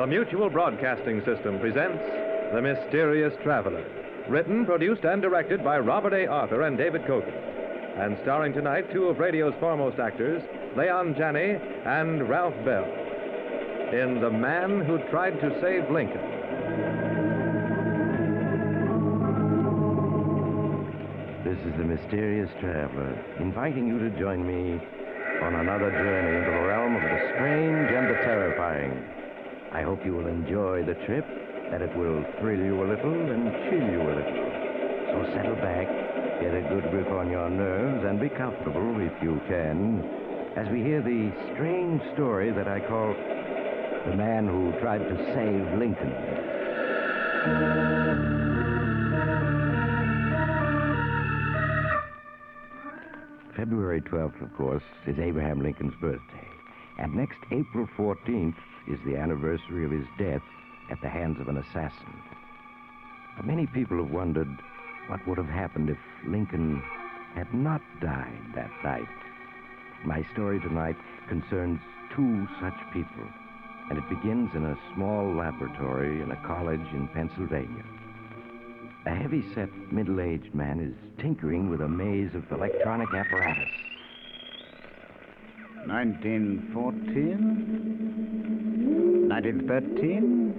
The Mutual Broadcasting System presents The Mysterious Traveler. Written, produced, and directed by Robert A. Arthur and David Kogan. And starring tonight two of radio's foremost actors, Leon Janney and Ralph Bell, in The Man Who Tried to Save Lincoln. This is The Mysterious Traveler, inviting you to join me on another journey into the realm of the strange and the terrifying. I hope you will enjoy the trip, that it will thrill you a little and chill you a little. So settle back, get a good grip on your nerves, and be comfortable, if you can, as we hear the strange story that I call The Man Who Tried to Save Lincoln. February 12th, of course, is Abraham Lincoln's birthday. And next April 14th is the anniversary of his death at the hands of an assassin. But many people have wondered what would have happened if Lincoln had not died that night. My story tonight concerns two such people, and it begins in a small laboratory in a college in Pennsylvania. A heavy-set, middle-aged man is tinkering with a maze of electronic apparatus. 1914, 1913,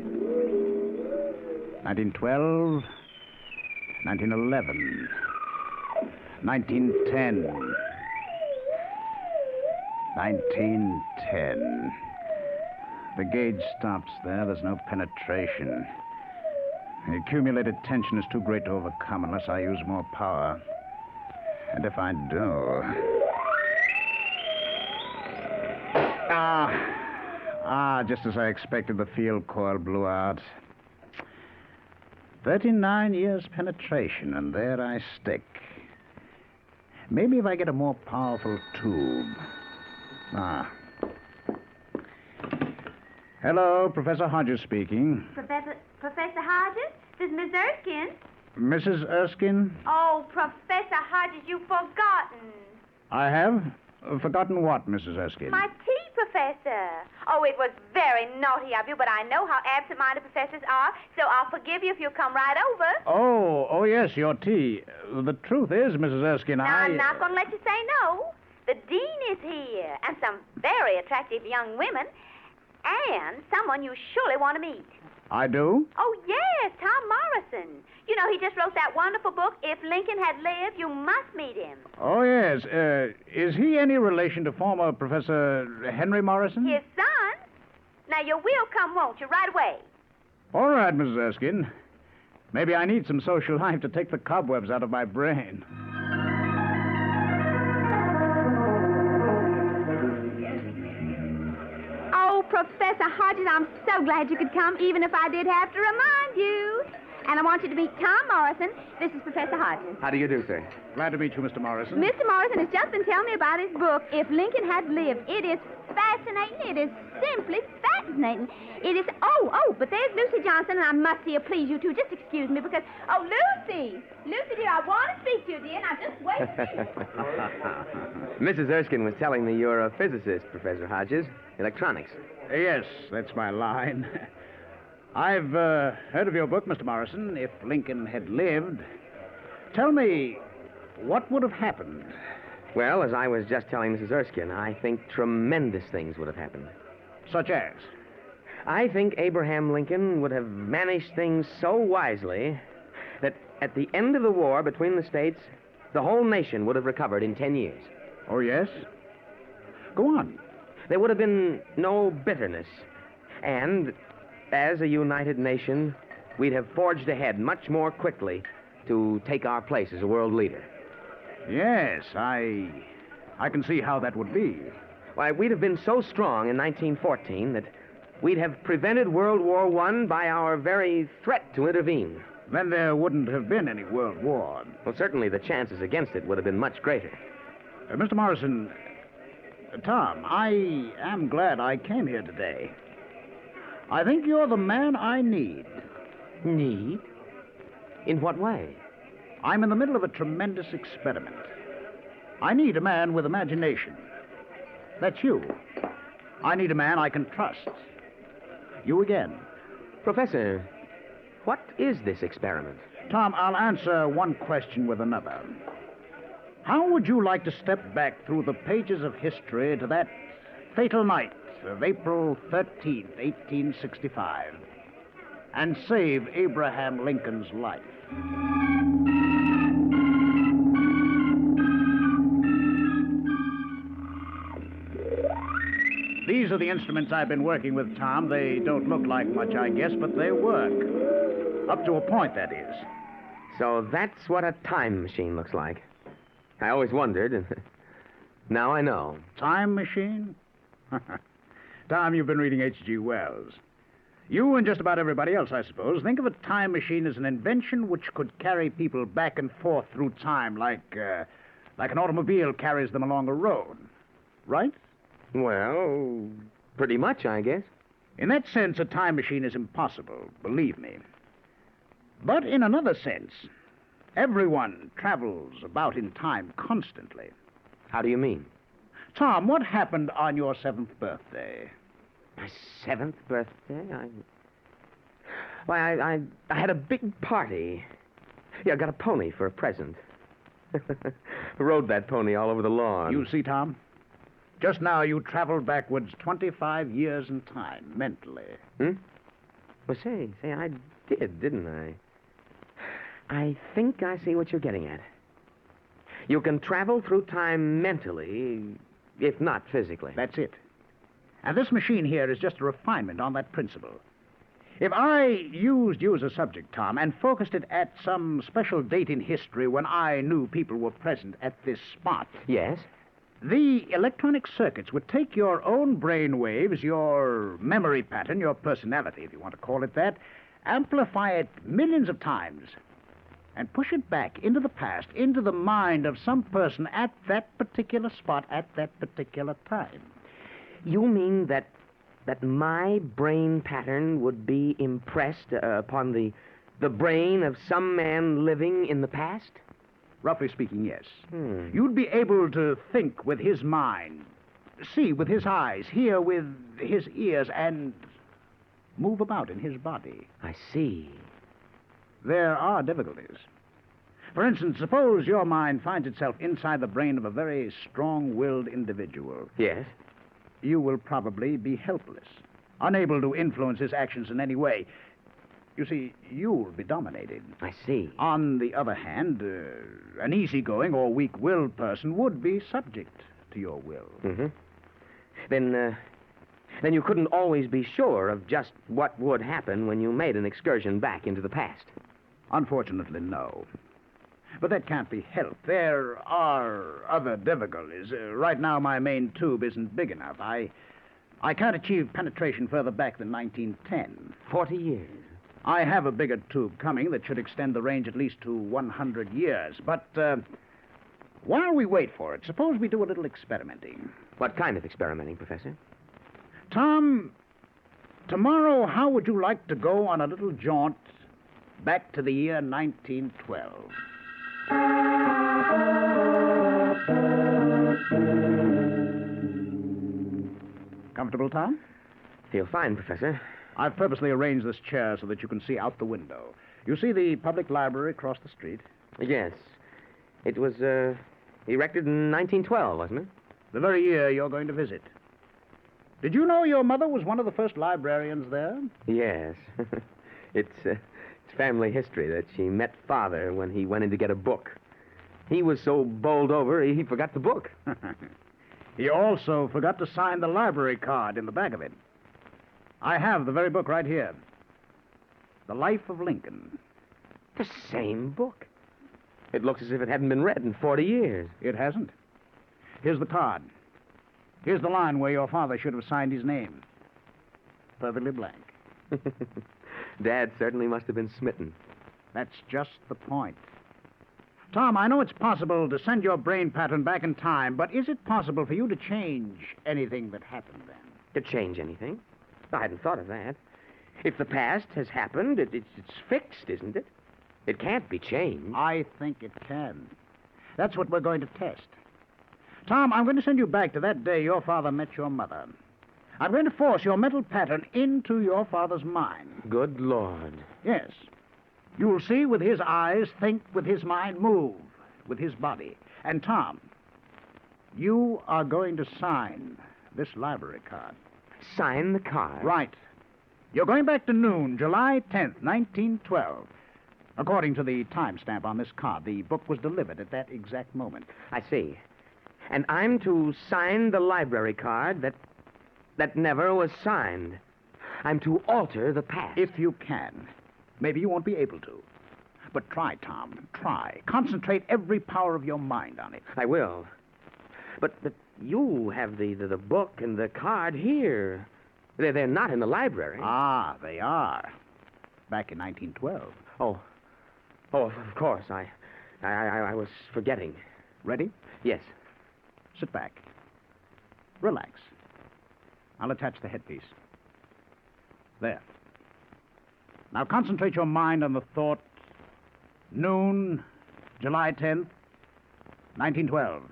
1912, 1911, 1910, 1910. The gauge stops there. There's no penetration. The accumulated tension is too great to overcome unless I use more power. And if I do... just as I expected, the field coil blew out. 39 years penetration, and there I stick. Maybe if I get a more powerful tube. Hello, Professor Hodges speaking. Professor Hodges? This is Miss Erskine. Mrs. Erskine? Oh, Professor Hodges, you've forgotten. I have? Forgotten what, Mrs. Erskine? My tea, Professor. Oh, it was very naughty of you, but I know how absent-minded professors are, so I'll forgive you if you'll come right over. Oh, yes, your tea. The truth is, Mrs. Erskine, I'm not going to let you say no. The dean is here, and some very attractive young women, and someone you surely want to meet. I do? Oh, yes, Tom Morrison. You know, he just wrote that wonderful book, If Lincoln Had Lived. You must meet him. Oh, yes. Is he any relation to former Professor Henry Morrison? His son. Now, you will come, won't you, right away? All right, Mrs. Erskine. Maybe I need some social life to take the cobwebs out of my brain. Oh, Professor Hodges, I'm so glad you could come, even if I did have to remind you. And I want you to meet Tom Morrison. This is Professor Hodges. How do you do, sir? Glad to meet you, Mr. Morrison. Mr. Morrison has just been telling me about his book, If Lincoln Had Lived. It is fascinating. It is simply fascinating. It is... Oh, but there's Lucy Johnson, and I must see her. Please, you two, just excuse me, because... Oh, Lucy! Lucy, dear, I want to speak to you, dear. Now, just wait a minute. Mrs. Erskine was telling me you're a physicist, Professor Hodges. Electronics. Yes, that's my line. I've heard of your book, Mr. Morrison, If Lincoln Had Lived. Tell me, what would have happened? Well, as I was just telling Mrs. Erskine, I think tremendous things would have happened. Such as? I think Abraham Lincoln would have managed things so wisely that at the end of the war between the states, the whole nation would have recovered in 10 years. Oh, yes? Go on. There would have been no bitterness. And as a united nation, we'd have forged ahead much more quickly to take our place as a world leader. Yes, I can see how that would be. Why, we'd have been so strong in 1914 that we'd have prevented World War I by our very threat to intervene. Then there wouldn't have been any World War. Well, certainly the chances against it would have been much greater. Mr. Morrison, Tom, I am glad I came here today. I think you're the man I need. Need? In what way? I'm in the middle of a tremendous experiment. I need a man with imagination. That's you. I need a man I can trust. You again. Professor, what is this experiment? Tom, I'll answer one question with another. How would you like to step back through the pages of history to that fatal night of April 13th, 1865, and save Abraham Lincoln's life? These are the instruments I've been working with, Tom. They don't look like much, I guess, but they work. Up to a point, that is. So that's what a time machine looks like. I always wondered, and now I know. Time machine? Tom, you've been reading H.G. Wells. You and just about everybody else, I suppose, think of a time machine as an invention which could carry people back and forth through time like an automobile carries them along a road. Right? Well, pretty much, I guess. In that sense, a time machine is impossible, believe me. But in another sense, everyone travels about in time constantly. How do you mean? Tom, what happened on your 7th birthday? My 7th birthday? I had a big party. Yeah, I got a pony for a present. Rode that pony all over the lawn. You see, Tom? Just now you traveled backwards 25 years in time, mentally. Well, say, I did, didn't I? I think I see what you're getting at. You can travel through time mentally, if not physically. That's it. And this machine here is just a refinement on that principle. If I used you as a subject, Tom, and focused it at some special date in history when I knew people were present at this spot... Yes? The electronic circuits would take your own brain waves, your memory pattern, your personality, if you want to call it that, amplify it millions of times, and push it back into the past, into the mind of some person at that particular spot at that particular time. You mean that my brain pattern would be impressed upon the brain of some man living in the past? Roughly speaking, yes. You'd be able to think with his mind, see with his eyes, hear with his ears, and move about in his body. I see. There are difficulties. For instance, suppose your mind finds itself inside the brain of a very strong-willed individual. Yes? You will probably be helpless, unable to influence his actions in any way. You see, you'll be dominated. I see. On the other hand, an easygoing or weak-willed person would be subject to your will. Mm-hmm. Then you couldn't always be sure of just what would happen when you made an excursion back into the past. Unfortunately, no. But that can't be helped. There are other difficulties. Right now, my main tube isn't big enough. I can't achieve penetration further back than 1910. 40 years. I have a bigger tube coming that should extend the range at least to 100 years. But while we wait for it, suppose we do a little experimenting. What kind of experimenting, Professor? Tom, tomorrow, how would you like to go on a little jaunt back to the year 1912? Comfortable, Tom? Feel fine, Professor. I've purposely arranged this chair so that you can see out the window. You see the public library across the street? Yes. It was erected in 1912, wasn't it? The very year you're going to visit. Did you know your mother was one of the first librarians there? Yes. It's family history that she met Father when he went in to get a book. He was so bowled over, he forgot the book. He also forgot to sign the library card in the back of it. I have the very book right here. The Life of Lincoln. The same book. It looks as if it hadn't been read in 40 years. It hasn't. Here's the card. Here's the line where your father should have signed his name. Perfectly blank. Dad certainly must have been smitten. That's just the point. Tom, I know it's possible to send your brain pattern back in time, but is it possible for you to change anything that happened then? To change anything? I hadn't thought of that. If the past has happened, it's fixed, isn't it? It can't be changed. I think it can. That's what we're going to test. Tom, I'm going to send you back to that day your father met your mother. I'm going to force your mental pattern into your father's mind. Good Lord. Yes. You'll see with his eyes, think with his mind, move with his body. And Tom, you are going to sign this library card. Sign the card? Right. You're going back to noon, July 10th, 1912. According to the timestamp on this card, the book was delivered at that exact moment. I see. And I'm to sign the library card that never was signed. I'm to alter the past. If you can. Maybe you won't be able to. But try, Tom. Try. Concentrate every power of your mind on it. I will. But you have the book and the card here. They're not in the library. Ah, they are. Back in 1912. Oh, of course. I was forgetting. Ready? Yes. Sit back. Relax. I'll attach the headpiece. There. Now concentrate your mind on the thought, noon, July 10th, 1912.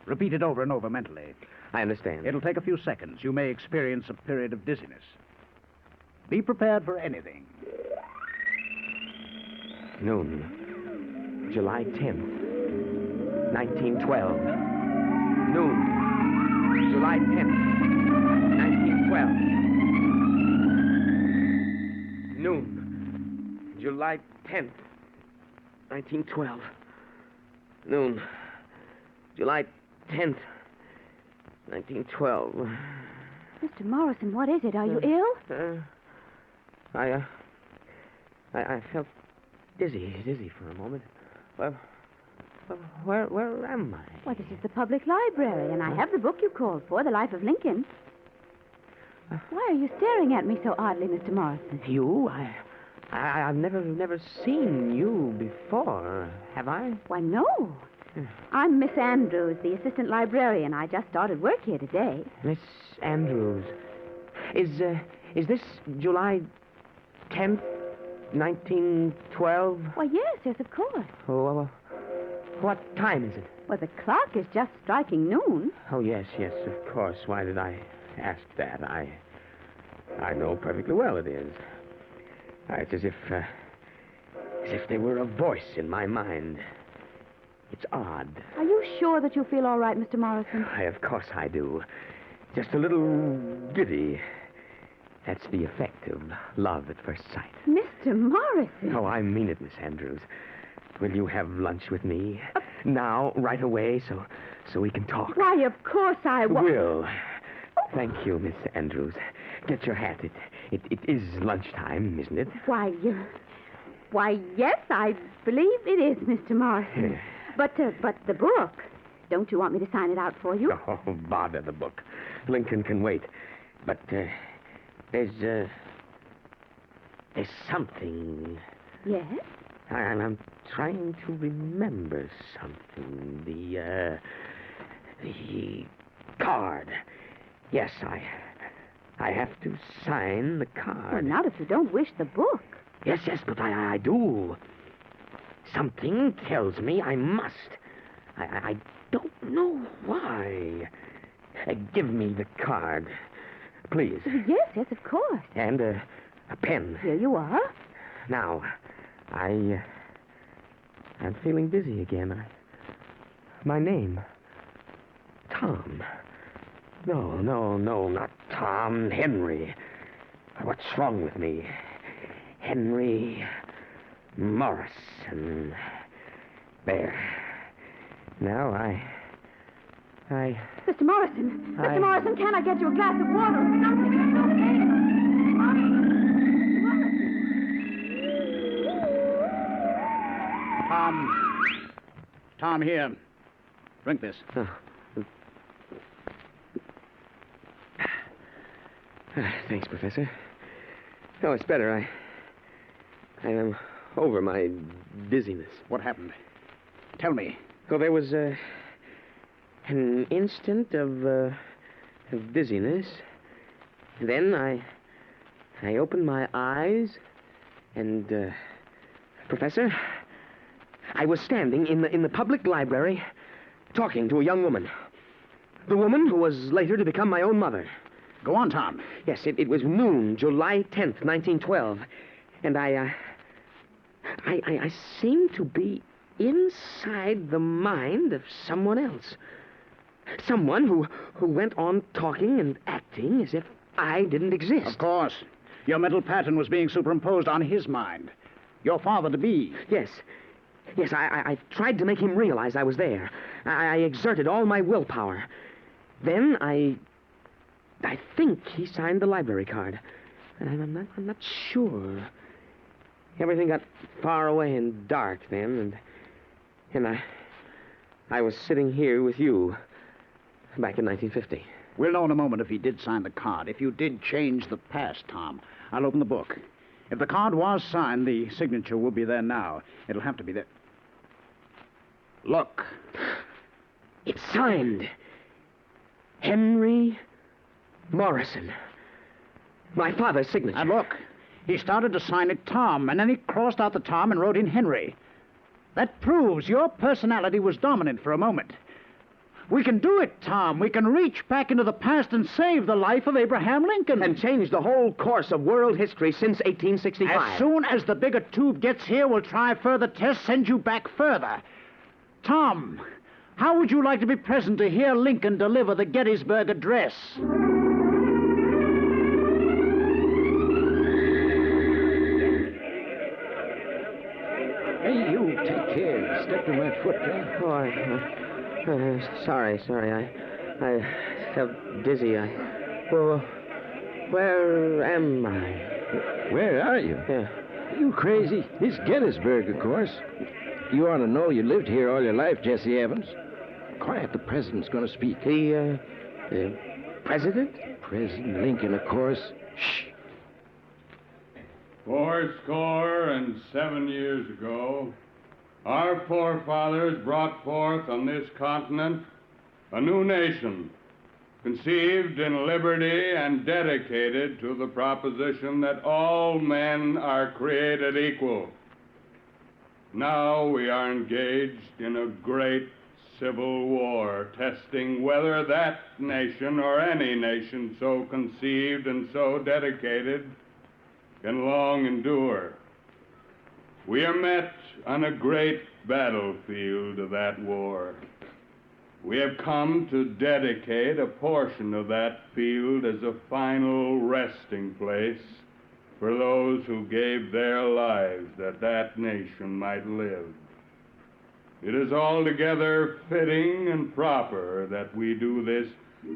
Repeat it over and over mentally. I understand. It'll take a few seconds. You may experience a period of dizziness. Be prepared for anything. Noon, July 10th, 1912. Noon, July 10th, 1912. Noon, July 10th, 1912. Noon, July 10th, 1912. Mr. Morrison, what is it? Are you ill? I felt dizzy for a moment. Well, where am I? Why, this is the public library, and I have the book you called for, The Life of Lincoln. Why are you staring at me so oddly, Mr. Morrison? You? I've never seen you before, have I? Why, no. I'm Miss Andrews, the assistant librarian. I just started work here today. Miss Andrews. Is this July 10th, 1912? Why, yes, of course. Oh, what time is it? Well, the clock is just striking noon. Oh, yes, of course. Why did I ask that? I know perfectly well it is. It's as if there were a voice in my mind. It's odd. Are you sure that you feel all right, Mr. Morrison? Of course I do. Just a little giddy. That's the effect of love at first sight. Mr. Morrison? Oh, I mean it, Miss Andrews. Will you have lunch with me? Now, right away, so we can talk. Why, of course I will. Will. Thank you, Miss Andrews. Get your hat. It is lunchtime, isn't it? Why, yes, I believe it is, Mr. Morrison. But the book, don't you want me to sign it out for you? Oh, bother the book. Lincoln can wait. But there's something. Yes? I'm trying to remember something. The card. Yes, I have to sign the card. Well, not if you don't wish the book. Yes, but I do. Something tells me I must. I don't know why. Give me the card, please. Yes, of course. And a pen. Here you are. Now, I'm feeling dizzy again. My name, Tom. No, not Tom. Henry. What's wrong with me? Henry Morrison. There. Now I... Mr. Morrison! Mr. Morrison, can I get you a glass of water or something? Tom, here. Drink this. Thanks, Professor. Oh, it's better. I am over my dizziness. What happened? Tell me. Well, there was an instant of dizziness. Then I opened my eyes, and Professor, I was standing in the public library, talking to a young woman. The woman who was later to become my own mother. Go on, Tom. Yes, it was noon, July 10th, 1912. And I seemed to be inside the mind of someone else. Someone who went on talking and acting as if I didn't exist. Of course. Your mental pattern was being superimposed on his mind. Your father-to-be. Yes. Yes, I tried to make him realize I was there. I exerted all my willpower. Then I think he signed the library card. And I'm not sure. Everything got far away and dark then, and I was sitting here with you back in 1950. We'll know in a moment if he did sign the card. If you did change the past, Tom, I'll open the book. If the card was signed, the signature will be there now. It'll have to be there. Look. It's signed. Henry Morrison. My father's signature. And look, he started to sign it Tom, and then he crossed out the Tom and wrote in Henry. That proves your personality was dominant for a moment. We can do it, Tom. We can reach back into the past and save the life of Abraham Lincoln. And change the whole course of world history since 1865. As soon as the bigger tube gets here, we'll try further tests, send you back further. Tom, how would you like to be present to hear Lincoln deliver the Gettysburg Address? Hey, you, take care. Step on my foot, huh? Oh, sorry. I felt dizzy. Well, where am I? Where are you? Yeah. You crazy? It's Gettysburg, of course. You ought to know you lived here all your life, Jesse Evans. Quiet, the president's going to speak. The president? President Lincoln, of course. Shh. 7 years ago, our forefathers brought forth on this continent a new nation, conceived in liberty and dedicated to the proposition that all men are created equal. Now we are engaged in a great civil war, testing whether that nation or any nation so conceived and so dedicated can long endure. We are met on a great battlefield of that war. We have come to dedicate a portion of that field as a final resting place for those who gave their lives that that nation might live. It is altogether fitting and proper that we do this,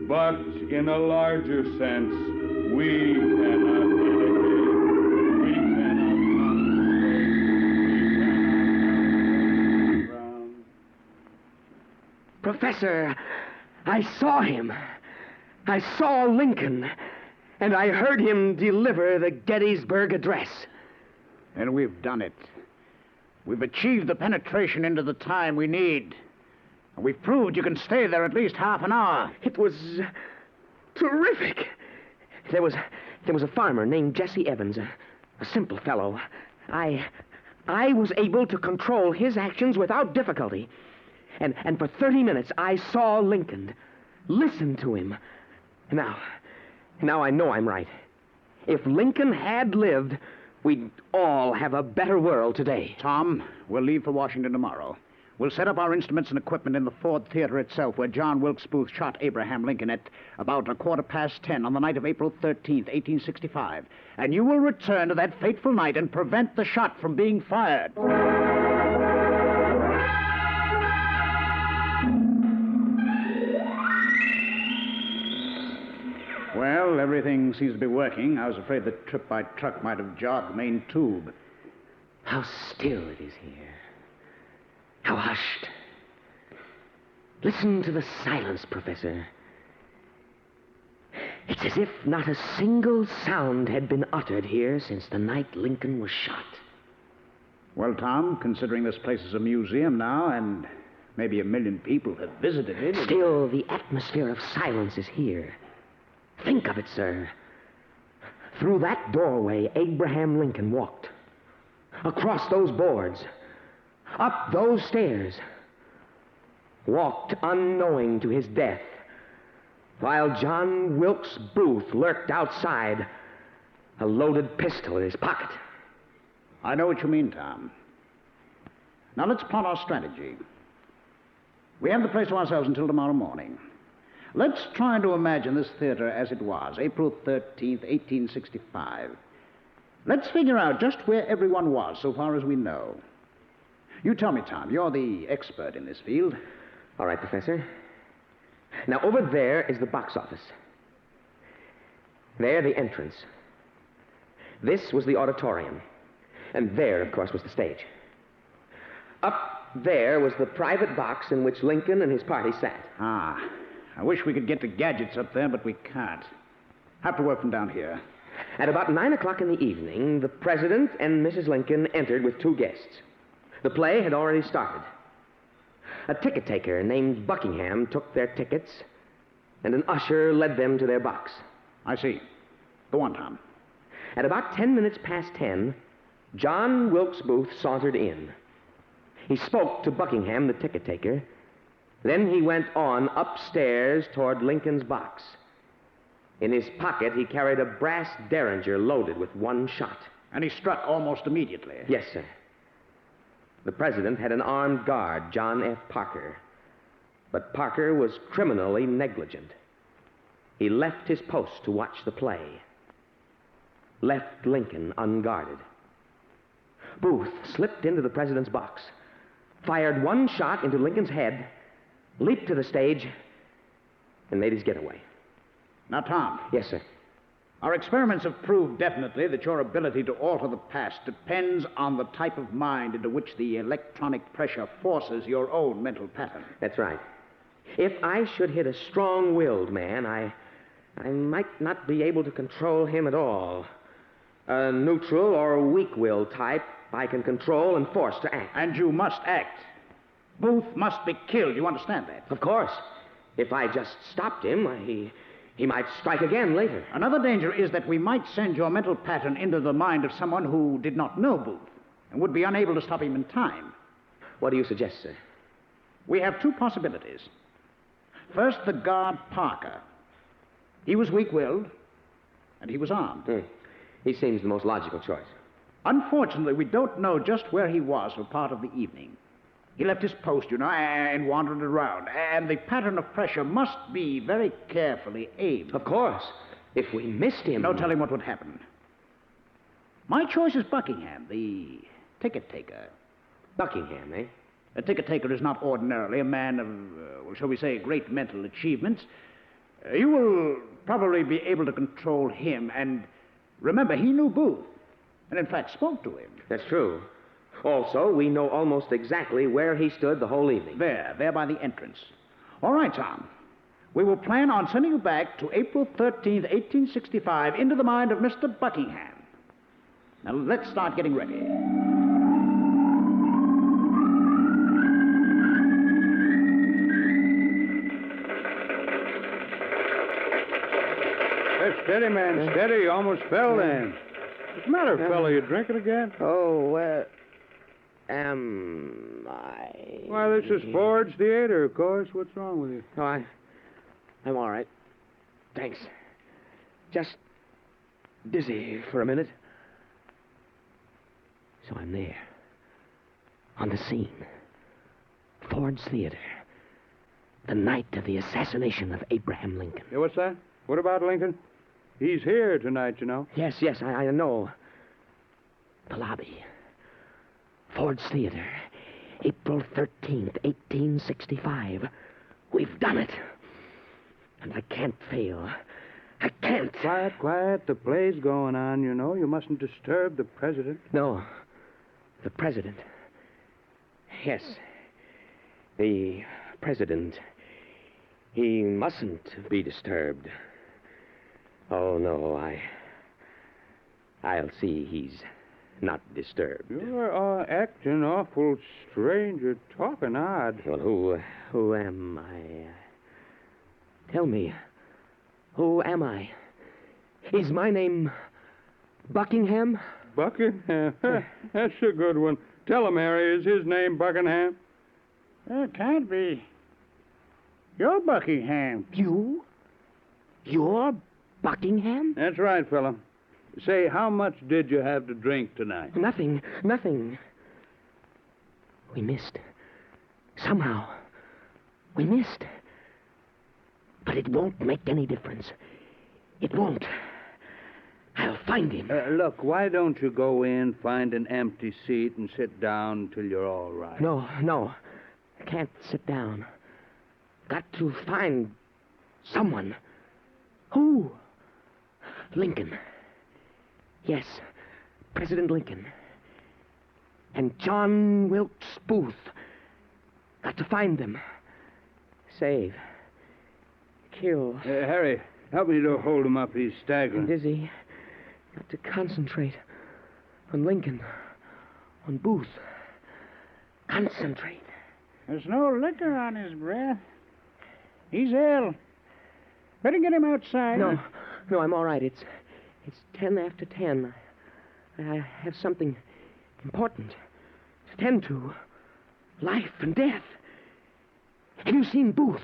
but in a larger sense, we cannot dedicate, we cannot concentrate, Professor, I saw him. I saw Lincoln, and I heard him deliver the Gettysburg Address. And we've done it. We've achieved the penetration into the time we need. And we've proved you can stay there at least half an hour. It was terrific. There was a farmer named Jesse Evans, a simple fellow. I was able to control his actions without difficulty. And for 30 minutes, I saw Lincoln, listened to him. Now I know I'm right. If Lincoln had lived, we'd all have a better world today. Tom, we'll leave for Washington tomorrow. We'll set up our instruments and equipment in the Ford Theater itself, where John Wilkes Booth shot Abraham Lincoln at about 10:15 on the night of April 13th, 1865. And you will return to that fateful night and prevent the shot from being fired. Well, everything seems to be working. I was afraid the trip by truck might have jarred the main tube. How still it is here. How hushed. Listen to the silence, Professor. It's as if not a single sound had been uttered here since the night Lincoln was shot. Well, Tom, considering this place is a museum now, and maybe 1 million people have visited it... Still, the atmosphere of silence is here. Think of it, sir. Through that doorway, Abraham Lincoln walked. Across those boards. Up those stairs. Walked unknowing to his death. while John Wilkes Booth lurked outside, a loaded pistol in his pocket. I know what you mean, Tom. Now let's plot our strategy. We have the place to ourselves until tomorrow morning. Let's try to imagine this theater as it was, April 13th, 1865. Let's figure out just where everyone was, so far as we know. You tell me, Tom. You're the expert in this field. All right, Professor. Now, over there is the box office. There, the entrance. This was the auditorium. And there, of course, was the stage. Up there was the private box in which Lincoln and his party sat. Ah, I wish we could get the gadgets up there, but we can't. Have to work from down here. At about 9 o'clock in the evening, the President and Mrs. Lincoln entered with 2 guests. The play had already started. A ticket taker named Buckingham took their tickets, and an usher led them to their box. I see. Go on, Tom. At about 10 minutes past 10, John Wilkes Booth sauntered in. He spoke to Buckingham, the ticket taker. Then he went on upstairs toward Lincoln's box. In his pocket, he carried a brass derringer loaded with 1 shot. And he struck almost immediately. Yes, sir. The President had an armed guard, John F. Parker. But Parker was criminally negligent. He left his post to watch the play. Left Lincoln unguarded. Booth slipped into the President's box, fired 1 shot into Lincoln's head, leaped to the stage, and made his getaway. Now, Tom. Yes, sir. Our experiments have proved definitely that your ability to alter the past depends on the type of mind into which the electronic pressure forces your own mental pattern. That's right. If I should hit a strong-willed man, I might not be able to control him at all. A neutral or weak-willed type I can control and force to act. And you must act. Booth must be killed. You understand that? Of course. If I just stopped him, he might strike again later. Another danger is that we might send your mental pattern into the mind of someone who did not know Booth and would be unable to stop him in time. What do you suggest, sir? We have 2 possibilities. First, the guard Parker. He was weak-willed, and he was armed. He seems the most logical choice. Unfortunately, we don't know just where he was for part of the evening. He left his post, you know, and wandered around. And the pattern of pressure must be very carefully aimed. Of course. If we missed him... No telling what would happen. My choice is Buckingham, the ticket taker. Buckingham, eh? A ticket taker is not ordinarily a man of, shall we say, great mental achievements. You will probably be able to control him, and remember, he knew Booth, and in fact spoke to him. That's true. Also, we know almost exactly where he stood the whole evening. There by the entrance. All right, Tom. We will plan on sending you back to April 13th, 1865, into the mind of Mr. Buckingham. Now, let's start getting ready. Steady, man, steady. You almost fell then. What's the matter, fella? You drinking again? Oh, am I... Why, this is Ford's Theater, of course. What's wrong with you? Oh, I'm all right. Thanks. Just dizzy for a minute. So I'm there. On the scene. Ford's Theater. The night of the assassination of Abraham Lincoln. Yeah, what's that? What about Lincoln? He's here tonight, you know. Yes, I know. The lobby. Ford's Theater. April 13th, 1865. We've done it. And I can't fail. I can't. Quiet. The play's going on, you know. You mustn't disturb the president. No. The president. Yes. The president. He mustn't be disturbed. Oh, no, I'll see he's not disturbed. You're acting awful strange. You're talking odd. Well, who am I? Tell me, who am I? Is my name Buckingham? Buckingham? That's a good one. Tell him, Harry, is his name Buckingham? It can't be. You're Buckingham. You? You're Buckingham? That's right, fella. Say, how much did you have to drink tonight? Nothing. We missed. Somehow. We missed. But it won't make any difference. It won't. I'll find him. Look, why don't you go in, find an empty seat, and sit down till you're all right? No. I can't sit down. Got to find someone. Who? Lincoln. Yes, President Lincoln. And John Wilkes Booth. Got to find them. Save. Kill. Harry, help me to hold him up. He's I'm staggering. dizzy. Got to concentrate on Lincoln. On Booth. Concentrate. There's no liquor on his breath. He's ill. Better get him outside. No, I'm all right. It's 10 after 10. I have something important to tend to. Life and death. Have you seen Booth?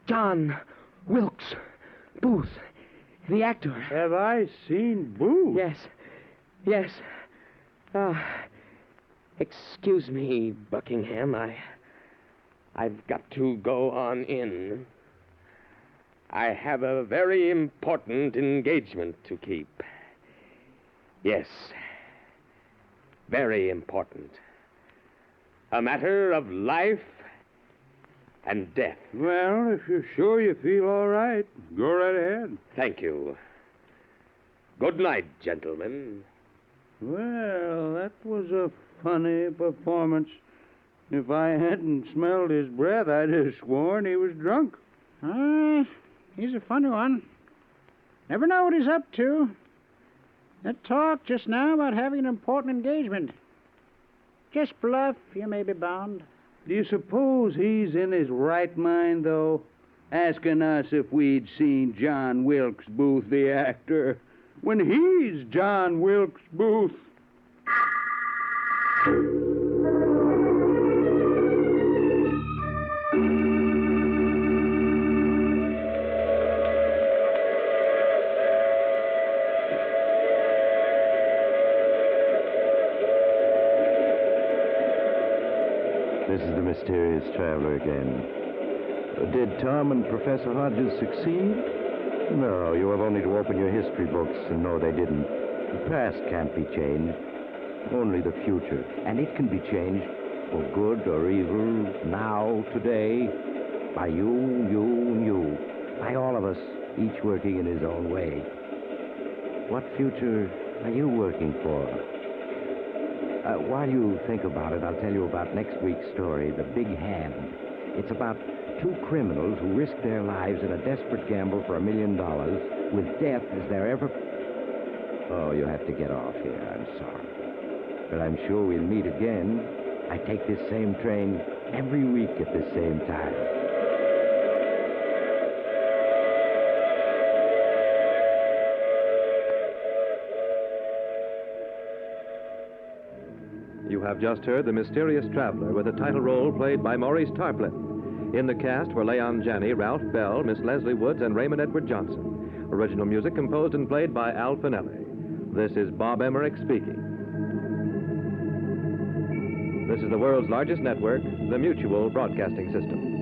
John Wilkes Booth, the actor. Have I seen Boo? Yes. Excuse me, Buckingham. I've got to go on in. I have a very important engagement to keep. Yes, very important. A matter of life and death. Well, if you're sure you feel all right, go right ahead. Thank you. Good night, gentlemen. Well, that was a funny performance. If I hadn't smelled his breath, I'd have sworn he was drunk. He's a funny one. Never know what he's up to. That talk just now about having an important engagement. Just bluff, you may be bound. Do you suppose he's in his right mind, though? Asking us if we'd seen John Wilkes Booth, the actor, when he's John Wilkes Booth. This is the mysterious traveler again. Did Tom and Professor Hodges succeed? No, you have only to open your history books and know they didn't. The past can't be changed, only the future. And it can be changed for good or evil, now, today, by you, by all of us, each working in his own way. What future are you working for? While you think about it, I'll tell you about next week's story, The Big Hand. It's about two criminals who risk their lives in a desperate gamble for $1 million with death as their ever... Oh, you have to get off here. I'm sorry. But I'm sure we'll meet again. I take this same train every week at the same time. You have just heard The Mysterious Traveler with a title role played by Maurice Tarplin. In the cast were Leon Janney, Ralph Bell, Miss Leslie Woods, and Raymond Edward Johnson. Original music composed and played by Al Finelli. This is Bob Emmerich speaking. This is the world's largest network, the Mutual Broadcasting System.